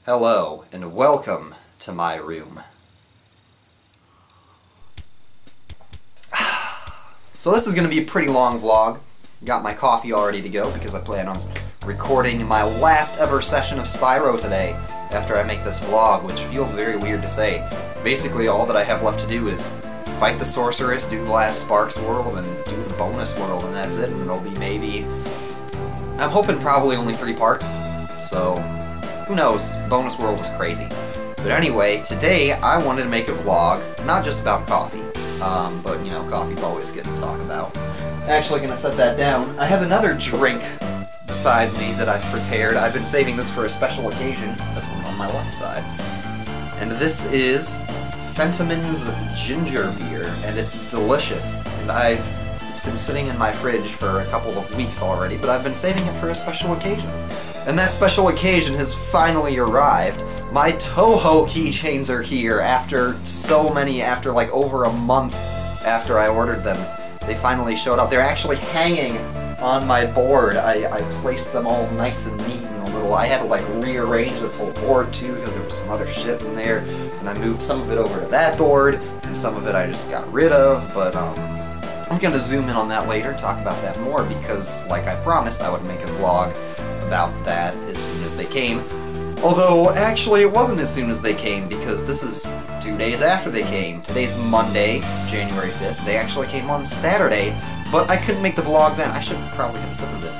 Hello, and welcome to my room. So this is going to be a pretty long vlog. Got my coffee all ready to go because I plan on recording my last ever session of Spyro today after I make this vlog, which feels very weird to say. Basically all that I have left to do is fight the sorceress, do the last Sparks world, and do the bonus world, and that's it. And it'll be maybe... I'm hoping probably only 3 parts, so who knows? Bonus world is crazy. But anyway, today I wanted to make a vlog, not just about coffee, but you know, coffee's always good to talk about. Actually gonna set that down. I have another drink besides me that I've prepared. I've been saving this for a special occasion. This one's on my left side. And this is Fentiman's ginger beer, and it's delicious. And it's been sitting in my fridge for a couple of weeks already, but I've been saving it for a special occasion. And that special occasion has finally arrived. My Touhou Keychains are here after like over a month after I ordered them. They finally showed up. They're actually hanging on my board. I placed them all nice and neat and a little... I had to like rearrange this whole board too because there was some other shit in there. And I moved some of it over to that board, and some of it I just got rid of, but I'm gonna zoom in on that later, talk about that more, because like I promised I would make a vlog about that as soon as they came. Although, actually, it wasn't as soon as they came, because this is 2 days after they came. Today's Monday, January 5th. They actually came on Saturday, but I couldn't make the vlog then. I should probably have a sip of this.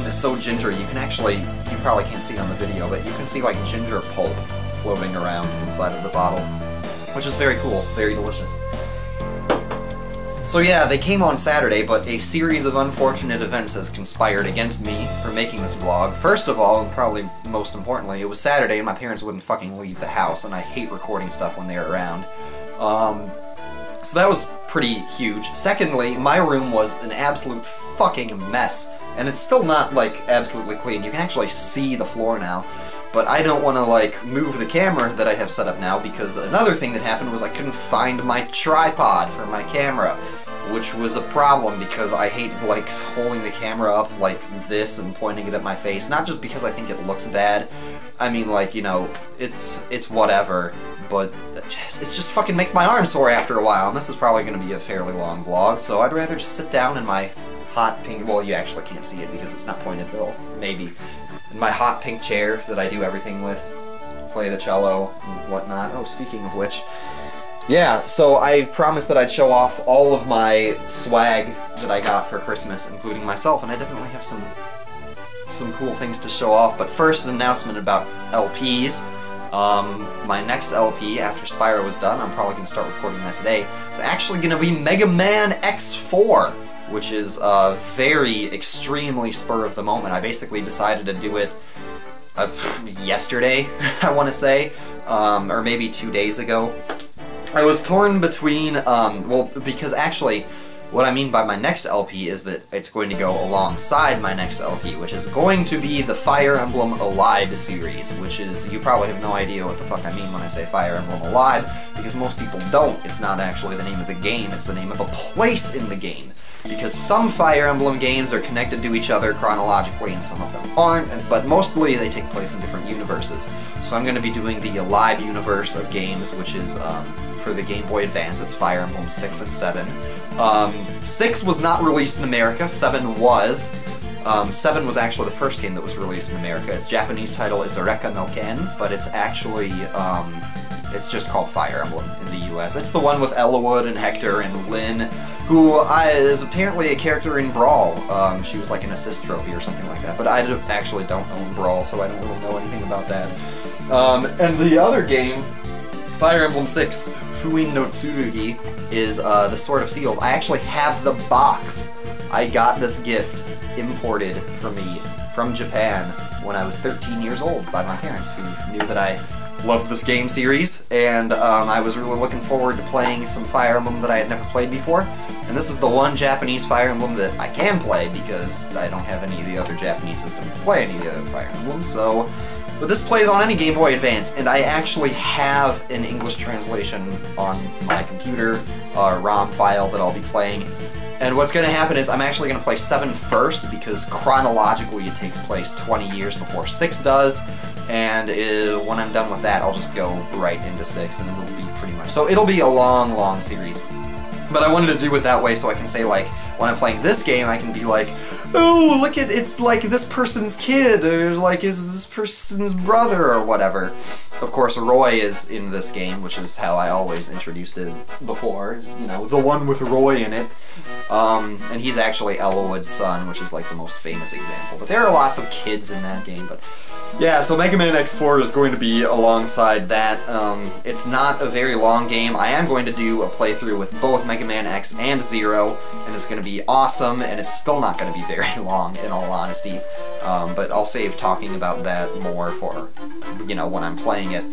It's so gingery. You can actually, you probably can't see on the video, but you can see like ginger pulp floating around inside of the bottle, which is very cool, very delicious. So yeah, they came on Saturday, but a series of unfortunate events has conspired against me for making this vlog. First of all, and probably most importantly, it was Saturday and my parents wouldn't fucking leave the house, and I hate recording stuff when they're around. So that was pretty huge. Secondly, my room was an absolute fucking mess, and it's still not, like, absolutely clean. You can actually see the floor now. But I don't want to, like, move the camera that I have set up now, because another thing that happened was I couldn't find my tripod for my camera, which was a problem because I hate, like, holding the camera up like this and pointing it at my face. Not just because I think it looks bad. I mean, like, you know, it's whatever, but it just fucking makes my arm sore after a while, and this is probably going to be a fairly long vlog, so I'd rather just sit down in my hot pink... Well, you actually can't see it because it's not pointed at all. Maybe. In my hot pink chair that I do everything with, play the cello and whatnot. Oh, speaking of which, yeah, so I promised that I'd show off all of my swag that I got for Christmas, including myself, and I definitely have some cool things to show off. But first, an announcement about LPs. My next LP, after Spyro is done, I'm probably going to start recording that today, is actually going to be Mega Man X4. Which is very extremely spur of the moment. I basically decided to do it yesterday, I want to say, or maybe 2 days ago. I was torn between, well, because actually, what I mean by my next LP is that it's going to go alongside my next LP, which is going to be the Fire Emblem Alive series, which is, you probably have no idea what the fuck I mean when I say Fire Emblem Alive, because most people don't. It's not actually the name of the game, it's the name of a place in the game. Because some Fire Emblem games are connected to each other chronologically and some of them aren't, but mostly they take place in different universes. So I'm going to be doing the Alive universe of games, which is, for the Game Boy Advance, it's Fire Emblem 6 and 7. 6 was not released in America, 7 was. 7 was actually the first game that was released in America. Its Japanese title is Eureka no Ken, but it's actually, it's just called Fire Emblem in the US. It's the one with Ellawood and Hector and Lynn, who is apparently a character in Brawl. She was like an assist trophy or something like that, but I actually don't own Brawl, so I don't really know anything about that. And the other game, Fire Emblem 6, Fuin no Tsurugi, is the Sword of Seals. I actually have the box. I got this gift imported for me from Japan when I was 13 years old by my parents, who knew that I loved this game series, and I was really looking forward to playing some Fire Emblem that I had never played before. And this is the one Japanese Fire Emblem that I can play, because I don't have any of the other Japanese systems to play any of the other Fire Emblems, so... But this plays on any Game Boy Advance, and I actually have an English translation on my computer, a ROM file that I'll be playing. And what's going to happen is I'm actually going to play 7 first, because chronologically it takes place 20 years before 6 does, and when I'm done with that, I'll just go right into 6, and it'll be pretty much... So it'll be a long, long series. But I wanted to do it that way so I can say, like, when I'm playing this game, I can be like, oh, look at, it's like this person's kid, or like, is this person's brother, or whatever. Of course, Roy is in this game, which is how I always introduced it before, is, you know, the one with Roy in it. And he's actually Elwood's son, which is like the most famous example. But there are lots of kids in that game, but... Yeah, so Mega Man X4 is going to be alongside that. It's not a very long game. I am going to do a playthrough with both Mega Man X and Zero, and it's going to be awesome, and it's still not going to be very long, in all honesty. But I'll save talking about that more for, you know, when I'm playing it.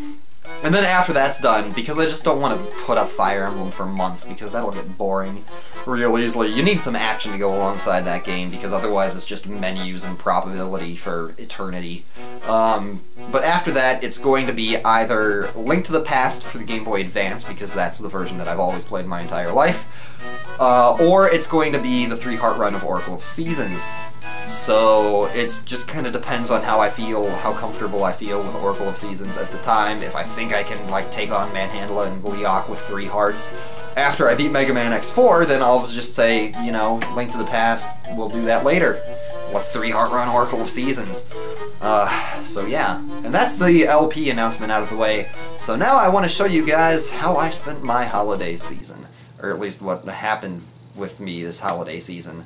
And then after that's done, because I just don't want to put up Fire Emblem for months, because that'll get boring real easily. You need some action to go alongside that game, because otherwise it's just menus and probability for eternity. But after that, it's going to be either Link to the Past for the Game Boy Advance, because that's the version that I've always played my entire life, or it's going to be the 3-Heart Run of Oracle of Seasons. So it just kind of depends on how I feel, how comfortable I feel with Oracle of Seasons at the time. If I think I can, like, take on Manhandla and Gleeok with 3 hearts after I beat Mega Man X4, then I'll just say, you know, Link to the Past, we'll do that later. What's 3-Heart Run Oracle of Seasons? So yeah. And that's the LP announcement out of the way. So now I want to show you guys how I spent my holiday season. Or at least what happened with me this holiday season.